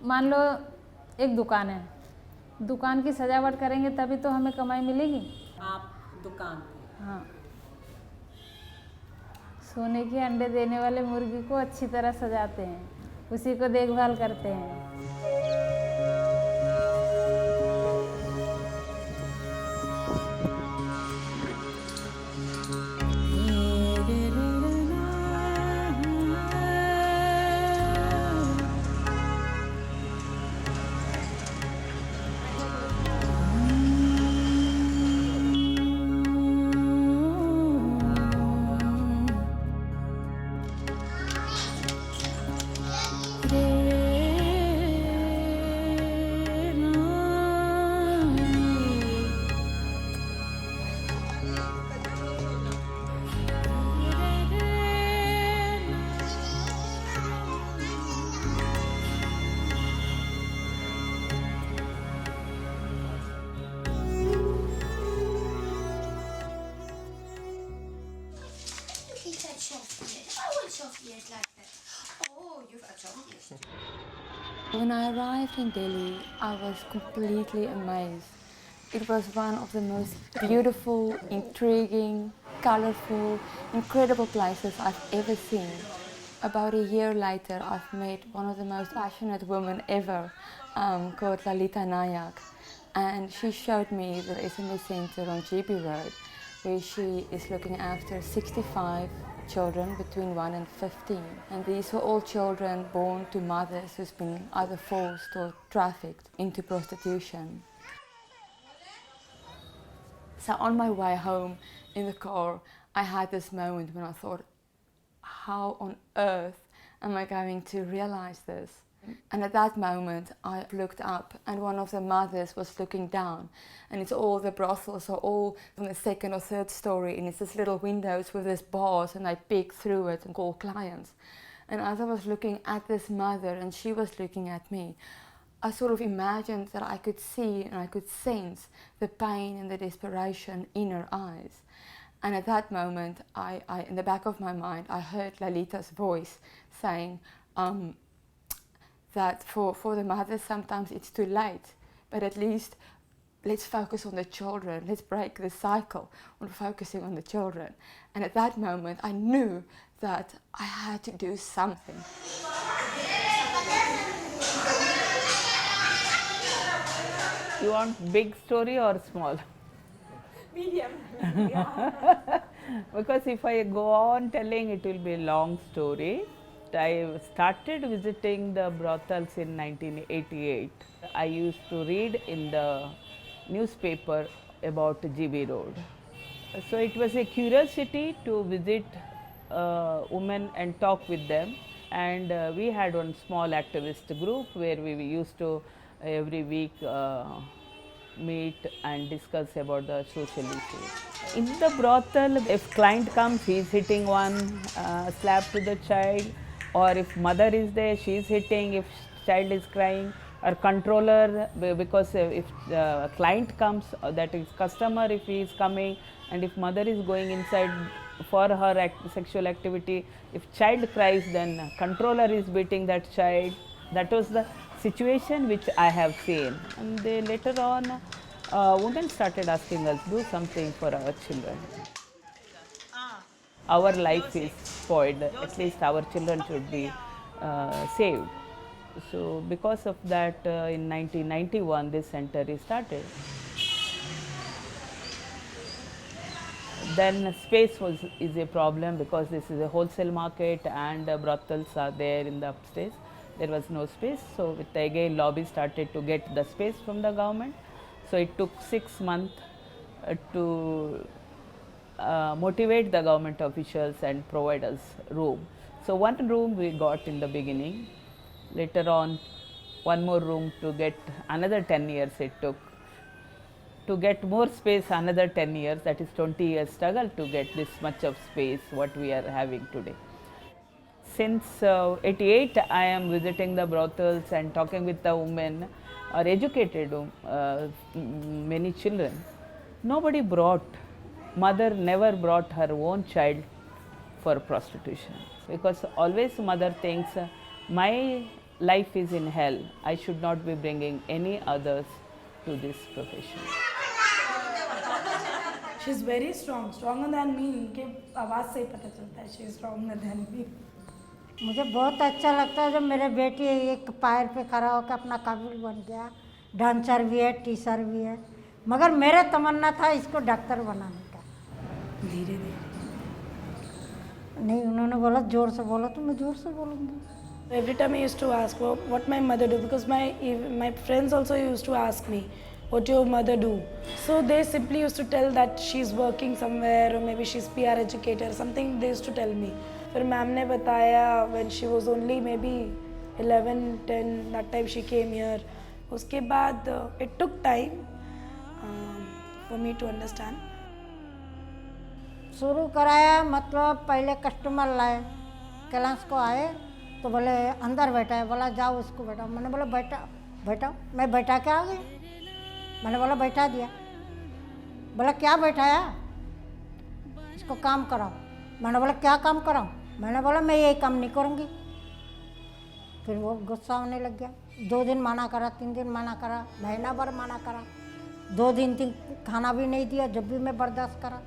मान लो एक दुकान है, दुकान की सजावट करेंगे तभी तो हमें कमाई मिलेगी। आप दुकान पे, हाँ, सोने के अंडे देने वाले मुर्गी को अच्छी तरह सजाते हैं, उसी को देखभाल करते हैं। When I arrived in Delhi, I was completely amazed. It was one of the most beautiful, intriguing, colorful, incredible places I've ever seen. About a year later, I've met one of the most passionate women ever, called Lalitha Nayak. And she showed me the SMS Center on GB Road, where she is looking after 65 children between 1 and 15. And these were all children born to mothers who's been either forced or trafficked into prostitution. So on my way home in the car, I had this moment when I thought, how on earth am I going to realize this? And at that moment, I looked up and one of the mothers was looking down, and it's all the brothels are all on the second or third story, and it's this little windows with this bars, and I peek through it and call clients. And as I was looking at this mother and she was looking at me, I sort of imagined that I could see and I could sense the pain and the desperation in her eyes. And at that moment, I in the back of my mind, I heard Lalitha's voice saying, that for the mothers sometimes it's too late, but at least let's focus on the children, let's break the cycle on focusing on the children. And at that moment I knew that I had to do something. You want big story or small? medium. Because if I go on telling, it will be a long story. I started visiting the brothels in 1988. I used to read in the newspaper about GB Road. So it was a curiosity to visit women and talk with them. And we had one small activist group where we used to every week meet and discuss about the social issues. In the brothel, if client comes, he is hitting one slap to the child, or if mother is there, she is hitting, if child is crying, or controller, because if client comes, that is customer, if he is coming, and if mother is going inside for her sexual activity, if child cries, then controller is beating that child. That was the situation which I have seen. And they, later on, women started asking us, do something for our children. Our life is spoiled, at least our children should be saved. So because of that, in 1991, this center is started. Then space is a problem, because this is a wholesale market and brothels are there in the upstairs. There was no space, so with again lobby started to get the space from the government. So it took 6 months to motivate the government officials and provide us room. So one room we got in the beginning. Later on, one more room to get, another 10 years it took. To get more space, another 10 years, that is 20 years struggle to get this much of space what we are having today. Since 88, I am visiting the brothels and talking with the women, or educated many children. Nobody brought, mother never brought her own child for prostitution, because always mother thinks my life is in hell. I should not be bringing any others to this profession. She's very strong, stronger than me. इनके आवाज़ से ही पता चलता है she is stronger than me. मुझे बहुत अच्छा लगता है जब मेरे बेटी एक पैर पे खड़ा होकर अपना काबिल बन गया। डांसर भी है, टीचर भी है, मगर मेरा तमन्ना था इसको डॉक्टर बनाने का। धीरे धीरे नहीं, उन्होंने बोला जोर से बोलो, तो मैं जोर से बोलूँगी। Every time I used to ask what my mother do, because my friends also used to ask me what your mother do. So they simply used to tell that she's working somewhere or maybe she's PR educator, something they used to tell me. फिर ma'am ने बताया when she was only maybe 11, 10, that time she came here. उसके बाद it took time for me to understand. शुरू कराया मतलब पहले customer लाए, क्लास को आए तो बोले अंदर बैठा है, बोला जाओ उसको बैठाओ। मैंने बोला बैठाओ, मैं बैठा के आ गई। मैंने बोला बैठा दिया, बोला क्या बैठाया, इसको काम कराओ। मैंने बोला क्या काम कराऊँ, मैंने बोला मैं यही काम नहीं करूँगी। फिर वो गुस्सा होने लग गया। 2 दिन मना करा, 3 दिन मना करा, महीना भर मना करा, 2 दिन खाना भी नहीं दिया। जब भी मैं बर्दाश्त करा,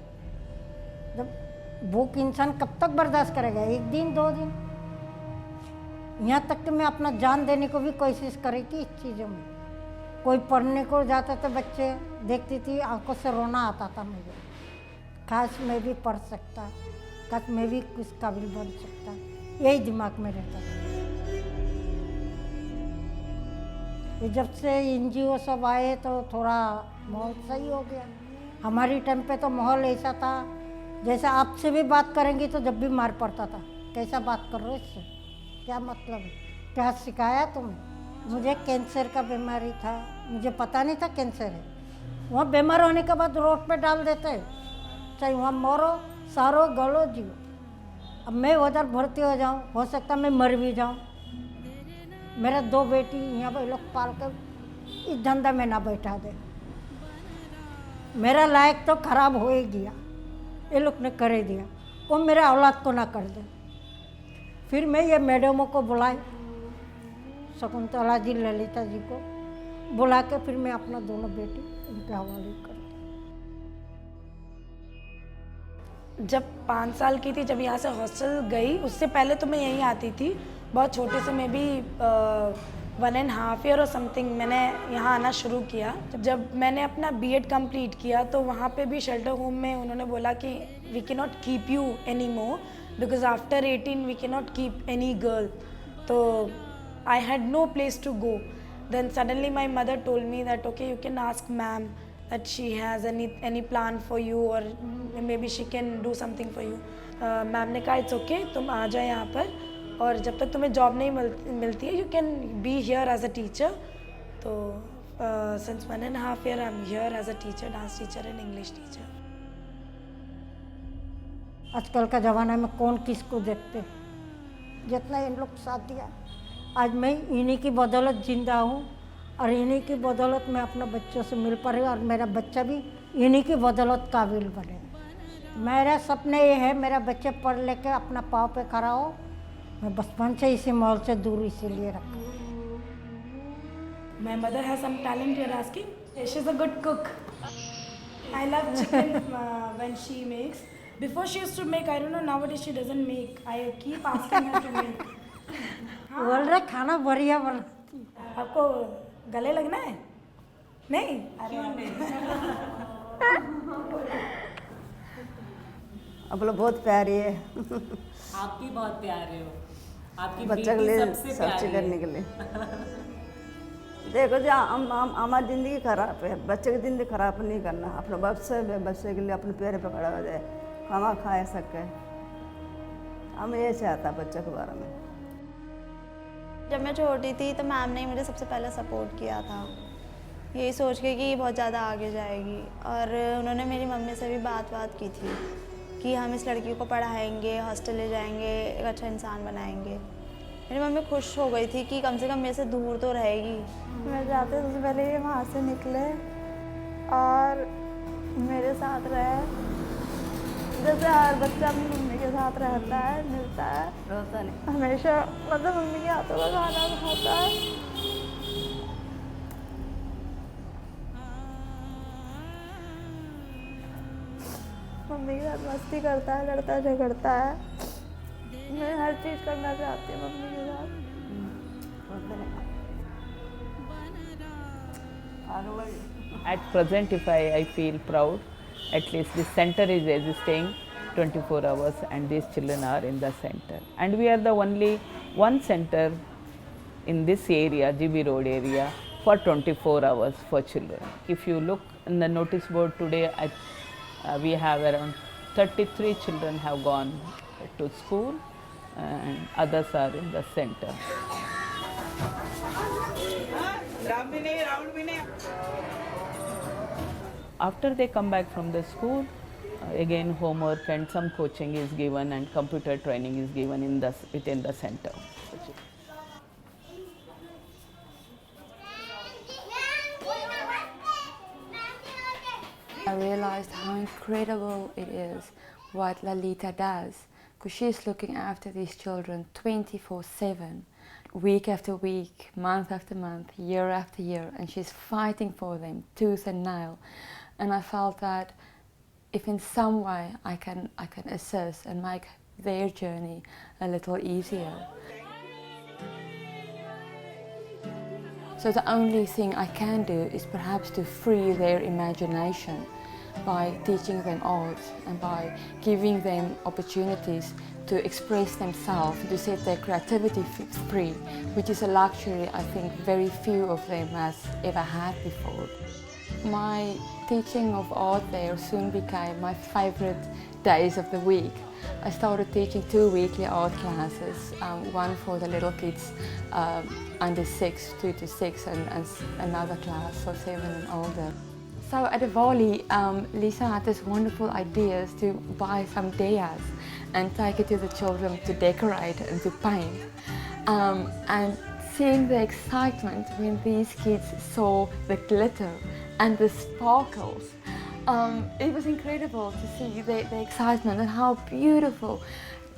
जब भूख इंसान कब तक बर्दाश्त करेगा, 1 दिन 2 दिन। यहाँ तक कि मैं अपना जान देने को भी कोशिश करी थी इस चीज़ों में। कोई पढ़ने को जाता था, बच्चे देखती थी, आंखों से रोना आता था मुझे। काश मैं भी पढ़ सकता, काश मैं भी कुछ काबिल बन सकता, यही दिमाग में रहता था। ये जब से NGO सब आए तो थोड़ा माहौल सही हो गया। हमारी टाइम पे तो माहौल ऐसा था जैसे आपसे भी बात करेंगी तो जब भी मार पड़ता था, कैसा बात कर रहे हो इससे, क्या मतलब है, क्या सिखाया तुम्हें। मुझे कैंसर का बीमारी था, मुझे पता नहीं था कैंसर है। वहाँ बीमार होने के बाद रोड पे डाल देते, चाहे वहाँ मरो, सारो, गलो, जियो। अब मैं उधर भर्ती हो जाऊँ, हो सकता मैं मर भी जाऊँ। मेरा 2 बेटी यहाँ पे लोग पाल कर इस धंधा में ना बैठा दे। मेरा लायक तो खराब हो ही गया, ये लोग ने कर ही दिया, वो मेरे औलाद को ना कर दे। फिर मैं ये मैडमों को बुलाई, शकुंतला जी, ललिता जी को बुला के फिर मैं अपना दोनों बेटी उनके हवाले कर दी। जब 5 साल की थी, जब यहाँ से हॉस्टल गई, उससे पहले तो मैं यहीं आती थी। बहुत छोटे से मैं भी 1.5 ईयर और समथिंग मैंने यहाँ आना शुरू किया। जब मैंने अपना B.Ed कंप्लीट किया तो वहाँ पे भी शेल्टर होम में उन्होंने बोला कि we can not keep you any more because after 18 we can not keep any girl. तो I had no place to go. Then suddenly my mother told me that okay you can ask ma'am that she has any plan for you और may be she can do something for you. Ma'am ने कहा it's okay, तुम आ जाए यहाँ पर और जब तक तुम्हें जॉब नहीं मिलती है you can be here as a teacher. तो since 1.5 year I am here as a teacher, dance teacher and English teacher. आजकल का ज़माना में कौन किसको देखते, जितना इन लोग साथ दिया। आज मैं इन्हीं की बदौलत जिंदा हूँ और इन्हीं की बदौलत मैं अपने बच्चों से मिल पा रही हूँ और मेरा बच्चा भी इन्हीं की बदौलत काबिल बने। मेरा सपना ये है मेरा बच्चे पढ़ लेके अपना पाँव पे खड़ा हो। मैं बचपन से इसी माहौल से दूर इसीलिए रखा। My mother has some talent, you're asking? She's a good cook. I love chicken when she makes. Before she used to make, I don't know, nowadays she doesn't make. I keep asking her to make. बोल रहे खाना बढ़िया बना। आपको गले लगना है? नहीं? क्यों नहीं? आप लोग बहुत प्यारी है। आप भी बहुत प्यारे हो, आपकी बच्चा के बेटी लिए सबसे सब चीज प्यारी करने है। के लिए देखो जो हमारी ज़िंदगी खराब है, बच्चे की ज़िंदगी खराब नहीं करना। अपने बच्चे के लिए अपने पैर पे खड़ा हो जाए, खाना खा सके। हम ये चाहता बच्चों के बारे में। जब मैं छोटी थी तो मैम ने मुझे सबसे पहले सपोर्ट किया था, यही सोच के कि बहुत ज़्यादा आगे जाएगी। और उन्होंने मेरी मम्मी से भी बात की थी कि हम इस लड़की को पढ़ाएंगे, हॉस्टल ले जाएंगे, एक अच्छा इंसान बनाएंगे। मेरी मम्मी खुश हो गई थी कि कम से कम मेरे से दूर तो रहेगी। मैं चाहती हूँ सबसे पहले ये वहाँ से निकले और मेरे साथ रहे जैसे हर बच्चा अपनी मम्मी के साथ रहता है, मिलता है, रोता नहीं। हमेशा मतलब मम्मी के हाथों का खाना खाता है। मम्मी के साथ मस्ती करता है, लड़ता झगड़ता है। मैं हर चीज़ करना चाहती हूँ मम्मी के साथ। रोता नहीं। At present, if I feel proud, at least this center is existing 24 hours and these children are in the center. And we are the only one center in this area, GB Road area, for 24 hours for children. If you look in the notice board today, we have around 33 children have gone to school and others are in the center. After they come back from the school, again homework and some coaching is given and computer training is given within the center. I realized how incredible it is what Lalitha does, because she's looking after these children 24/7, week after week, month after month, year after year, and she's fighting for them tooth and nail. And I felt that if in some way I can assist and make their journey a little easier. So the only thing I can do is perhaps to free their imagination by teaching them art and by giving them opportunities to express themselves, to set their creativity free, which is a luxury I think very few of them has ever had before. My teaching of art there soon became my favorite days of the week. I started teaching 2 weekly art classes, one for the little kids under 6, 2 to 6, and another class for 7 and older. So at Diwali, Lisa had this wonderful idea to buy some diyas and take it to the children to decorate and to paint. And seeing the excitement when these kids saw the glitter and the sparkles, it was incredible to see the excitement and how beautiful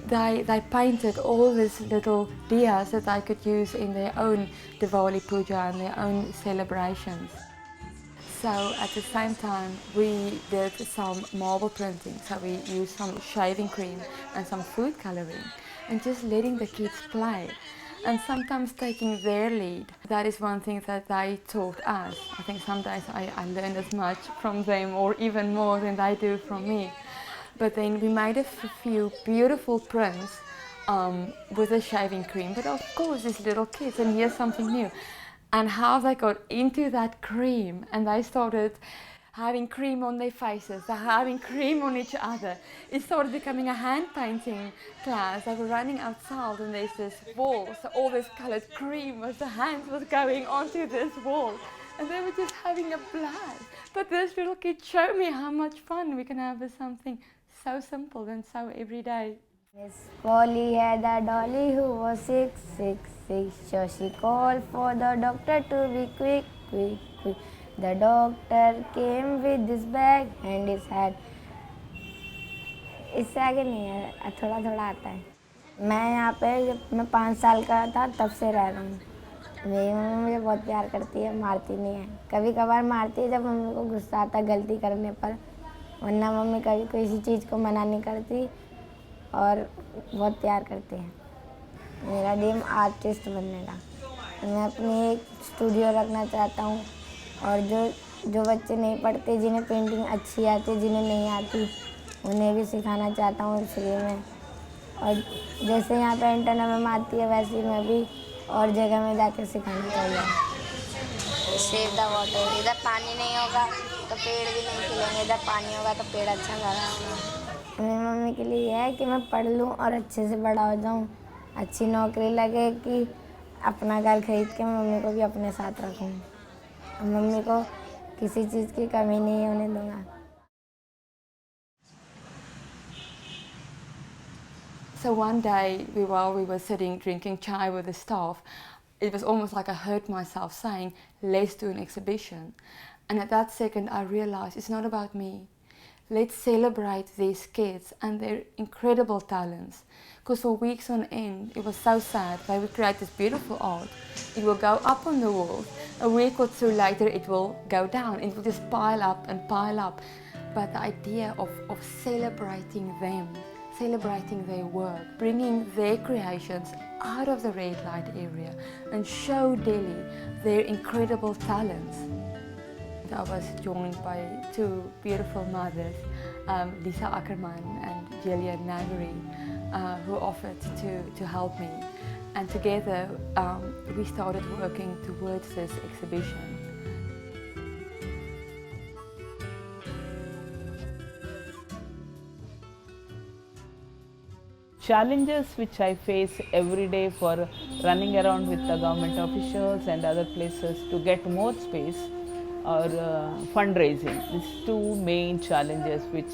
they painted all these little diyas that they could use in their own Diwali puja and their own celebrations. So at the same time we did some marble printing, so we used some shaving cream and some food coloring and just letting the kids play and sometimes taking their lead. That is one thing that they taught us. I think some days I learned as much from them or even more than they do from me. But then we made a few beautiful prints with the shaving cream, but of course these little kids, and here's something new. And how they got into that cream and they started having cream on their faces, they're having cream on each other. It started becoming a hand painting class. They were running outside and there's this wall, so all this colored cream was the hands was going onto this wall. And they were just having a blast. But this little kid showed me how much fun we can have with something so simple and so everyday. Miss Polly had a dolly who was 666, so she called for the doctor to be quick, quick, quick. The doctor came with this bag and his hat. इससे आगे नहीं है, थोड़ा थोड़ा आता है. मैं यहाँ पे जब मैं 5 साल का था तब से रह रहा हूँ. मेरी मम्मी मुझे बहुत प्यार करती है, मारती नहीं है. कभी कभार मारती है जब मम्मी को गुस्सा आता है गलती करने पर, वरना मम्मी कभी किसी चीज़ को मना नहीं करती और बहुत प्यार करती है. मेरा ड्रीम आर्टिस्ट बनने का. मैं अपनी एक स्टूडियो रखना चाहता हूँ और जो बच्चे नहीं पढ़ते, जिन्हें पेंटिंग अच्छी आती, जिन्हें नहीं आती, उन्हें भी सिखाना चाहता हूँ फ्री में. और जैसे यहाँ पे इंटरनेट में आती है वैसे मैं भी और जगह में जाके सिखाना चाहिए. Save the water. इधर पानी नहीं होगा तो पेड़ भी नहीं खिलेंगे, इधर पानी होगा तो पेड़ अच्छा लगा होगा. मेरी मम्मी के लिए यह है कि मैं पढ़ लूँ और अच्छे से बड़ा हो जाऊँ, अच्छी नौकरी लगे कि अपना घर खरीद के मम्मी को भी अपने साथ रखूँ. मम्मी को किसी चीज़ की कमी नहीं होने दूँगा. So one day, while we were sitting drinking chai with the staff, it was almost like I heard myself saying, let's do an exhibition. And at that second I realized it's not about me. Let's celebrate these kids and their incredible talents. Because for weeks on end, it was so sad. They would create this beautiful art. It will go up on the walls. A week or two later, it will go down. It will just pile up and pile up. But the idea of celebrating them, celebrating their work, bringing their creations out of the red light area and show Delhi their incredible talents. I was joined by two beautiful mothers, Lisa Ackerman and Villiers who offered to help me. And together we started working towards this exhibition. Challenges which I face every day for running around with the government officials and other places to get more space or fundraising. These two main challenges which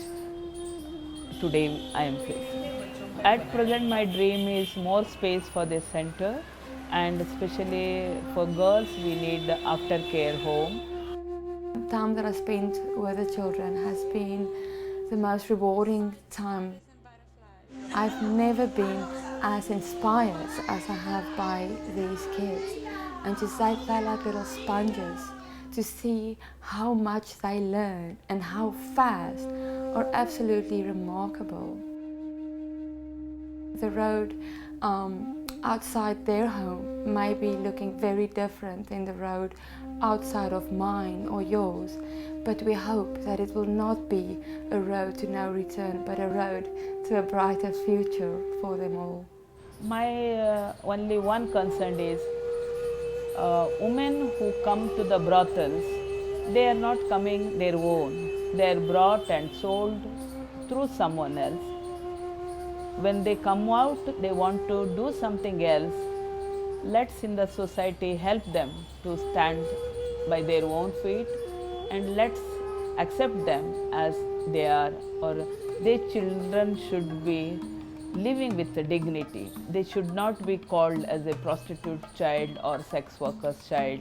today I am facing. At present my dream is more space for this center, and especially for girls we need the aftercare home. The time that I spent with the children has been the most rewarding time. I've never been as inspired as I have by these kids, and to say they're like little sponges, to see how much they learn and how fast are absolutely remarkable. The road outside their home may be looking very different than the road outside of mine or yours, but we hope that it will not be a road to no return, but a road to a brighter future for them all. My only one concern is women who come to the brothels, they are not coming their own. They are brought and sold through someone else. When they come out, they want to do something else. Let's in the society help them to stand by their own feet, and let's accept them as they are, or their children should be living with dignity. They should not be called as a prostitute child or sex worker's child.